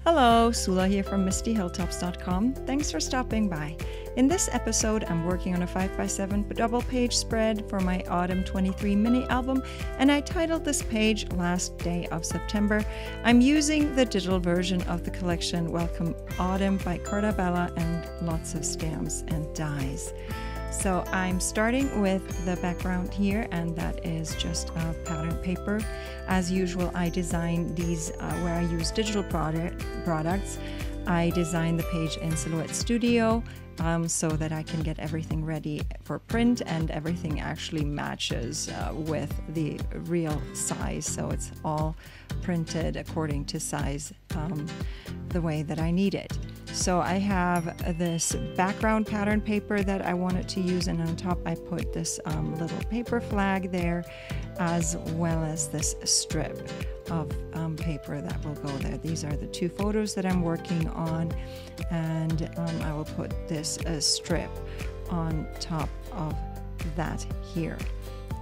Hello, Sula here from MistyHilltops.com. Thanks for stopping by. In this episode, I'm working on a 5x7 double page spread for my Autumn 23 mini album, and I titled this page Last Day of September. I'm using the digital version of the collection Welcome Autumn by Carta Bella and lots of stamps and dies. So I'm starting with the background here, and that is just a pattern paper. As usual, I design these where I use digital products. I design the page in Silhouette Studio so that I can get everything ready for print, and everything actually matches with the real size. So it's all printed according to size the way that I need it. So I have this background pattern paper that I wanted to use, and on top I put this little paper flag there, as well as this strip of paper that will go there. These are the two photos that I'm working on, and I will put this strip on top of that here.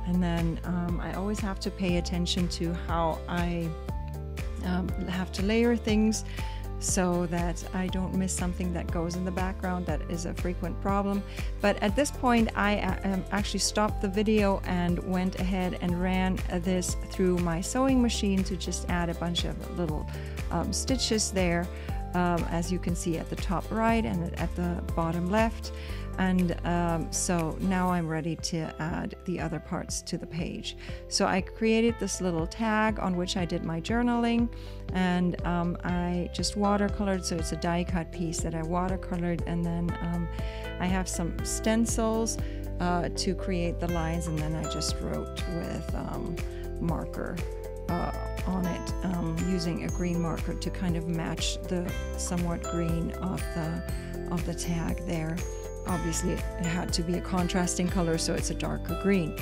And then I always have to pay attention to how I have to layer things, so that I don't miss something that goes in the background. That is a frequent problem. But at this point, I actually stopped the video and went ahead and ran this through my sewing machine to just add a bunch of little stitches there, as you can see at the top right and at the bottom left. And so now I'm ready to add the other parts to the page. So I created this little tag on which I did my journaling, and I just watercolored. So it's a die cut piece that I watercolored, and then I have some stencils to create the lines, and then I just wrote with marker on it, using a green marker to kind of match the somewhat green of the tag there. Obviously it had to be a contrasting color, so it's a darker green.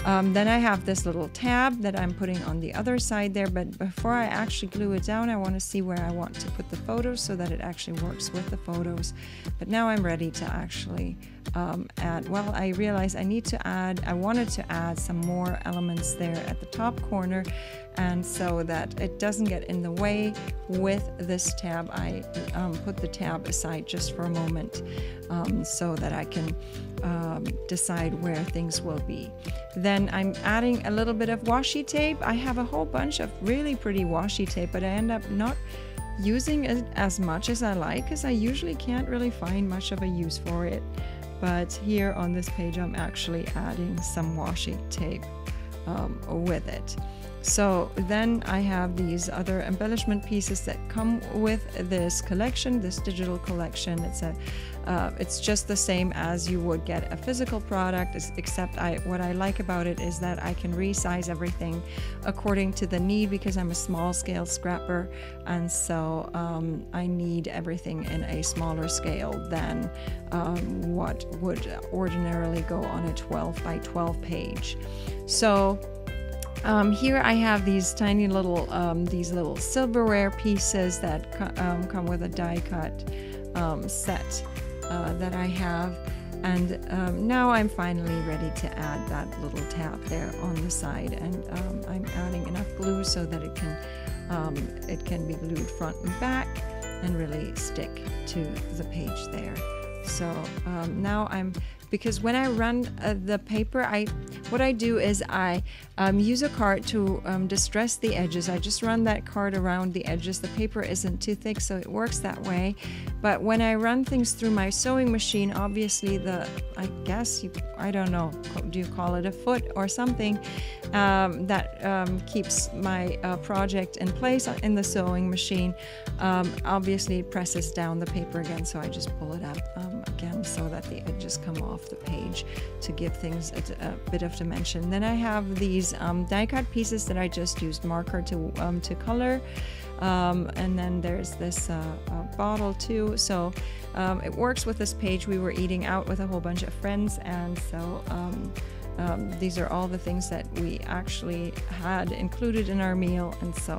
Then I have this little tab that I'm putting on the other side there, but before I actually glue it down, I want to see where I want to put the photos so that it actually works with the photos. But now I'm ready to actually add, well, I realized I wanted to add some more elements there at the top corner, and so that it doesn't get in the way with this tab, I put the tab aside just for a moment, so that I can decide where things will be. Then I'm adding a little bit of washi tape. I have a whole bunch of really pretty washi tape, but I end up not using it as much as I like, because I usually can't really find much of a use for it. But here on this page, I'm actually adding some washi tape with it. So then I have these other embellishment pieces that come with this collection, this digital collection. It's just the same as you would get a physical product, except what I like about it is that I can resize everything according to the need, because I'm a small scale scrapper, and so I need everything in a smaller scale than what would ordinarily go on a 12 by 12 page. So here I have these tiny little silverware pieces that come with a die cut set that I have, and now I'm finally ready to add that little tab there on the side, and I'm adding enough glue so that it can be glued front and back and really stick to the page there. So now because when I run the paper, what I do is I use a card to distress the edges. I just run that card around the edges. The paper isn't too thick, so it works that way. But when I run things through my sewing machine, obviously I don't know, do you call it a foot or something, that keeps my project in place in the sewing machine, obviously it presses down the paper again, so I just pull it up again so that the edges come off the page to give things a bit of dimension. Then I have these die cut pieces that I just used marker to color, and then there's this bottle too. So it works with this page. We were eating out with a whole bunch of friends, and so these are all the things that we actually had included in our meal, and so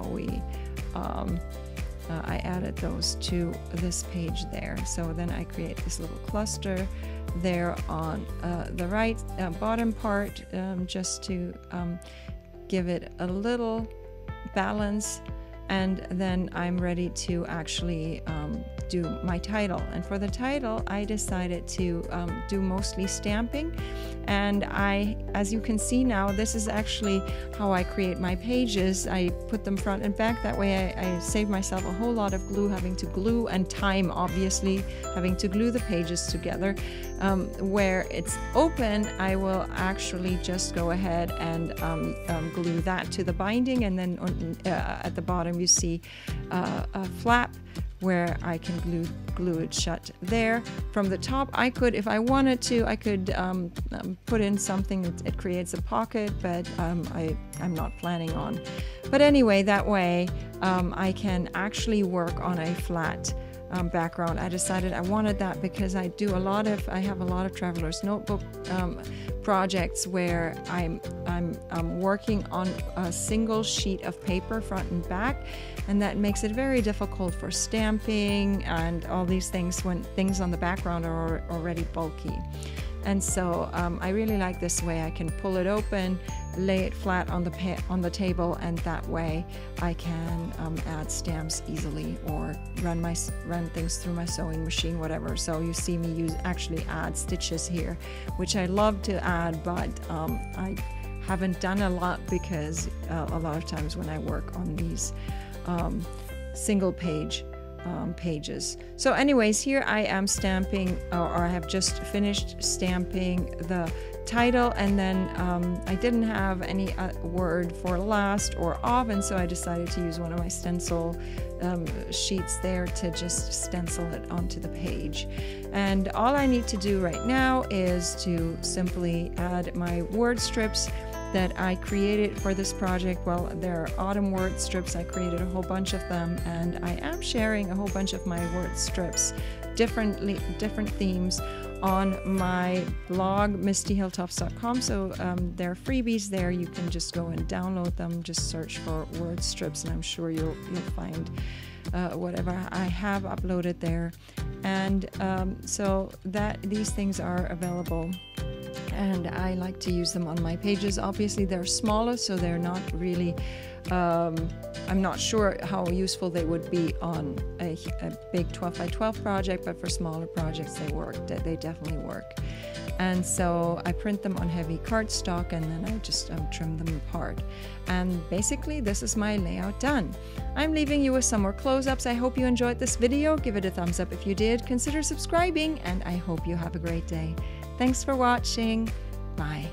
I added those to this page there. So then I create this little cluster there on the right bottom part, just to give it a little balance and then I'm ready to actually do my title. And for the title, I decided to do mostly stamping. And as you can see now, this is actually how I create my pages. I put them front and back. That way I save myself a whole lot of glue, having to glue, and time, obviously, having to glue the pages together. Where it's open, I will actually just go ahead and glue that to the binding, and then at the bottom you see a flap where I can glue it shut there. From the top, I could, if I wanted to, I could put in something that creates a pocket, but I'm not planning on. But anyway, that way I can actually work on a flat background. I decided I wanted that because I have a lot of Traveler's Notebook projects where I'm working on a single sheet of paper front and back, and that makes it very difficult for stamping and all these things when things on the background are already bulky. And so I really like this way. I can pull it open, lay it flat on the table, and that way I can add stamps easily, or run things through my sewing machine, whatever. So you see me actually add stitches here, which I love to add, but I haven't done a lot because a lot of times when I work on these single page pages. So anyways, here I am stamping, or I have just finished stamping the title, and then I didn't have any word for last or of, and so I decided to use one of my stencil sheets there to just stencil it onto the page. And all I need to do right now is to simply add my word strips that I created for this project. Well, they're autumn word strips. I created a whole bunch of them, and I am sharing a whole bunch of my word strips, different themes, on my blog, mistyhilltops.com. So there are freebies there. You can just go and download them. Just search for word strips, and I'm sure you'll find whatever I have uploaded there. And so these things are available, and I like to use them on my pages. Obviously they're smaller, so they're not really I'm not sure how useful they would be on a big 12 by 12 project, but for smaller projects they definitely work. And so I print them on heavy cardstock, and then I just trim them apart. And basically this is my layout done. I'm leaving you with some more close-ups. I hope you enjoyed this video. Give it a thumbs up if you did. Consider subscribing, and I hope you have a great day. Thanks for watching. Bye.